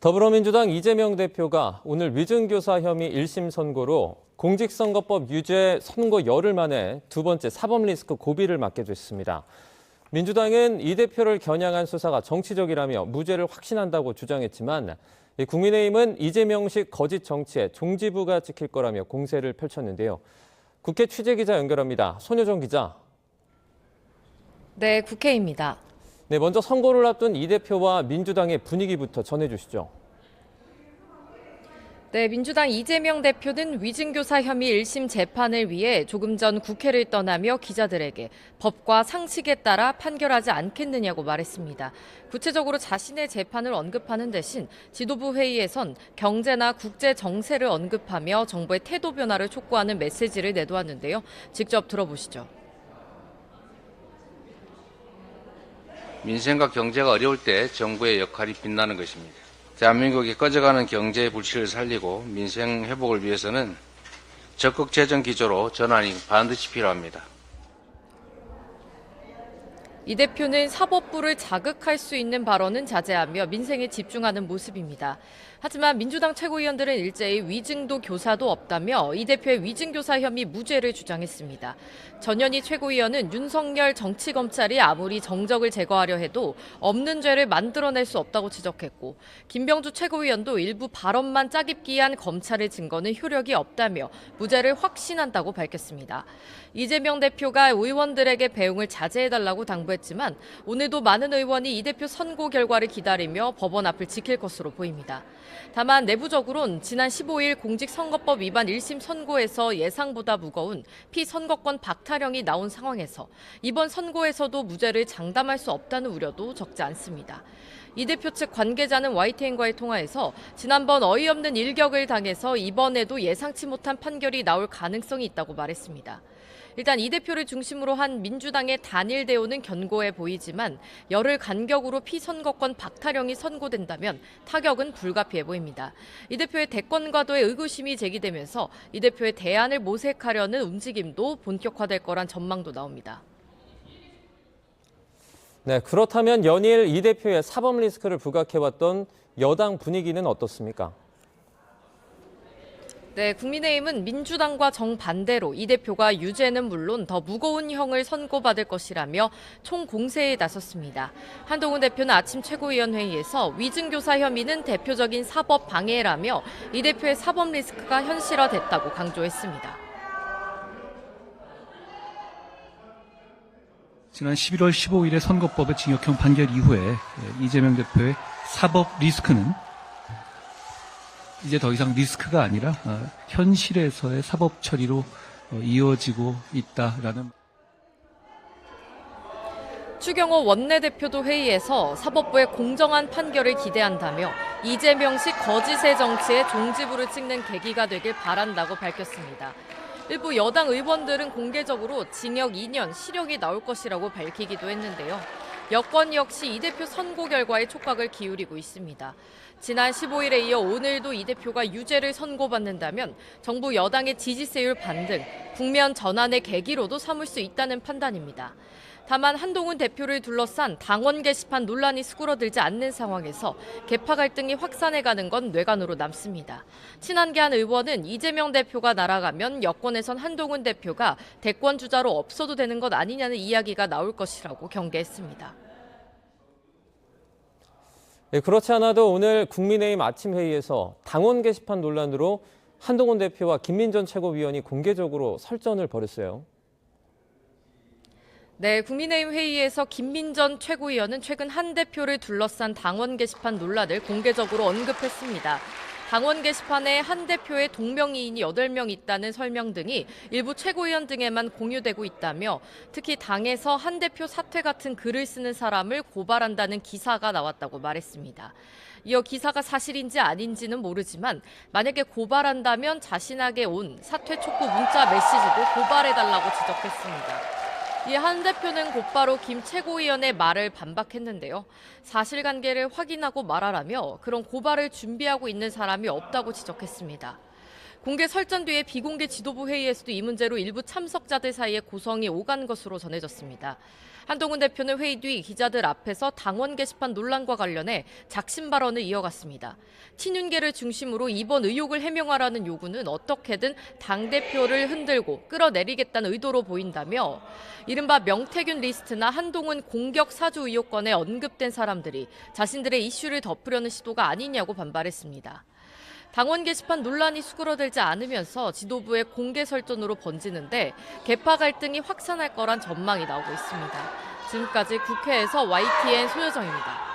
더불어민주당 이재명 대표가 오늘 위증교사 혐의 1심 선고로 공직선거법 유죄 선고 열흘 만에 두 번째 사법 리스크 고비를 맞게 됐습니다. 민주당은 이 대표를 겨냥한 수사가 정치적이라며 무죄를 확신한다고 주장했지만 국민의힘은 이재명식 거짓 정치에 종지부가 찍힐 거라며 공세를 펼쳤는데요. 국회 취재기자 연결합니다. 손효정 기자. 네, 국회입니다. 네, 먼저 선거를 앞둔 이 대표와 민주당의 분위기부터 전해주시죠. 네, 민주당 이재명 대표는 위증교사 혐의 1심 재판을 위해 조금 전 국회를 떠나며 기자들에게 법과 상식에 따라 판결하지 않겠느냐고 말했습니다. 구체적으로 자신의 재판을 언급하는 대신 지도부 회의에선 경제나 국제 정세를 언급하며 정부의 태도 변화를 촉구하는 메시지를 내놓았는데요. 직접 들어보시죠. 민생과 경제가 어려울 때 정부의 역할이 빛나는 것입니다. 대한민국이 꺼져가는 경제 불씨를 살리고 민생 회복을 위해서는 적극 재정 기조로 전환이 반드시 필요합니다. 이 대표는 사법부를 자극할 수 있는 발언은 자제하며 민생에 집중하는 모습입니다. 하지만 민주당 최고위원들은 일제히 위증도 교사도 없다며 이 대표의 위증교사 혐의 무죄를 주장했습니다. 전현희 최고위원은 윤석열 정치검찰이 아무리 정적을 제거하려 해도 없는 죄를 만들어낼 수 없다고 지적했고, 김병주 최고위원도 일부 발언만 짜깁기한 검찰의 증거는 효력이 없다며 무죄를 확신한다고 밝혔습니다. 이재명 대표가 의원들에게 배웅을 자제해달라고 당부했지만 오늘도 많은 의원이 이 대표 선고 결과를 기다리며 법원 앞을 지킬 것으로 보입니다. 다만 내부적으론 지난 15일 공직선거법 위반 1심 선고에서 예상보다 무거운 피선거권 박탈형이 나온 상황에서 이번 선고에서도 무죄를 장담할 수 없다는 우려도 적지 않습니다. 이 대표 측 관계자는 YTN과의 통화에서 지난번 어이없는 일격을 당해서 이번에도 예상치 못한 판결이 나올 가능성이 있다고 말했습니다. 일단 이 대표를 중심으로 한 민주당의 단일 대우는 견고해 보이지만 열흘 간격으로 피선거권 박탈형이 선고된다면 타격은 불가피해 보입니다. 이 대표의 대권과도의 의구심이 제기되면서 이 대표의 대안을 모색하려는 움직임도 본격화될 거란 전망도 나옵니다. 네, 그렇다면 연일 이 대표의 사법 리스크를 부각해왔던 여당 분위기는 어떻습니까? 네, 국민의힘은 민주당과 정반대로 이 대표가 유죄는 물론 더 무거운 형을 선고받을 것이라며 총공세에 나섰습니다. 한동훈 대표는 아침 최고위원회의에서 위증교사 혐의는 대표적인 사법 방해라며 이 대표의 사법 리스크가 현실화됐다고 강조했습니다. 지난 11월 15일의 선거법의 징역형 판결 이후에 이재명 대표의 사법 리스크는 이제 더 이상 리스크가 아니라 현실에서의 사법 처리로 이어지고 있다라는. 추경호 원내대표도 회의에서 사법부의 공정한 판결을 기대한다며 이재명식 거짓의 정치에 종지부를 찍는 계기가 되길 바란다고 밝혔습니다. 일부 여당 의원들은 공개적으로 징역 2년, 실형이 나올 것이라고 밝히기도 했는데요. 여권 역시 이 대표 선고 결과에 촉각을 기울이고 있습니다. 지난 15일에 이어 오늘도 이 대표가 유죄를 선고받는다면 정부 여당의 지지세율 반등, 국면 전환의 계기로도 삼을 수 있다는 판단입니다. 다만 한동훈 대표를 둘러싼 당원 게시판 논란이 수그러들지 않는 상황에서 계파 갈등이 확산해가는 건 뇌관으로 남습니다. 친한계 한 의원은 이재명 대표가 날아가면 여권에선 한동훈 대표가 대권 주자로 없어도 되는 것 아니냐는 이야기가 나올 것이라고 경계했습니다. 네, 그렇지 않아도 오늘 국민의힘 아침 회의에서 당원 게시판 논란으로 한동훈 대표와 김민전 최고위원이 공개적으로 설전을 벌였어요. 네, 국민의힘 회의에서 김민전 최고위원은 최근 한 대표를 둘러싼 당원 게시판 논란을 공개적으로 언급했습니다. 당원 게시판에 한 대표의 동명이인이 8명 있다는 설명 등이 일부 최고위원 등에만 공유되고 있다며 특히 당에서 한 대표 사퇴 같은 글을 쓰는 사람을 고발한다는 기사가 나왔다고 말했습니다. 이어 기사가 사실인지 아닌지는 모르지만 만약에 고발한다면 자신에게 온 사퇴 촉구 문자 메시지도 고발해달라고 지적했습니다. 이 한 대표는 곧바로 김 최고위원의 말을 반박했는데요. 사실관계를 확인하고 말하라며 그런 고발을 준비하고 있는 사람이 없다고 지적했습니다. 공개 설전 뒤에 비공개 지도부 회의에서도 이 문제로 일부 참석자들 사이에 고성이 오간 것으로 전해졌습니다. 한동훈 대표는 회의 뒤 기자들 앞에서 당원 게시판 논란과 관련해 작심 발언을 이어갔습니다. 친윤계를 중심으로 이번 의혹을 해명하라는 요구는 어떻게든 당대표를 흔들고 끌어내리겠다는 의도로 보인다며 이른바 명태균 리스트나 한동훈 공격 사주 의혹권에 언급된 사람들이 자신들의 이슈를 덮으려는 시도가 아니냐고 반발했습니다. 당원 게시판 논란이 수그러들지 않으면서 지도부의 공개 설전으로 번지는데 계파 갈등이 확산할 거란 전망이 나오고 있습니다. 지금까지 국회에서 YTN 손효정입니다.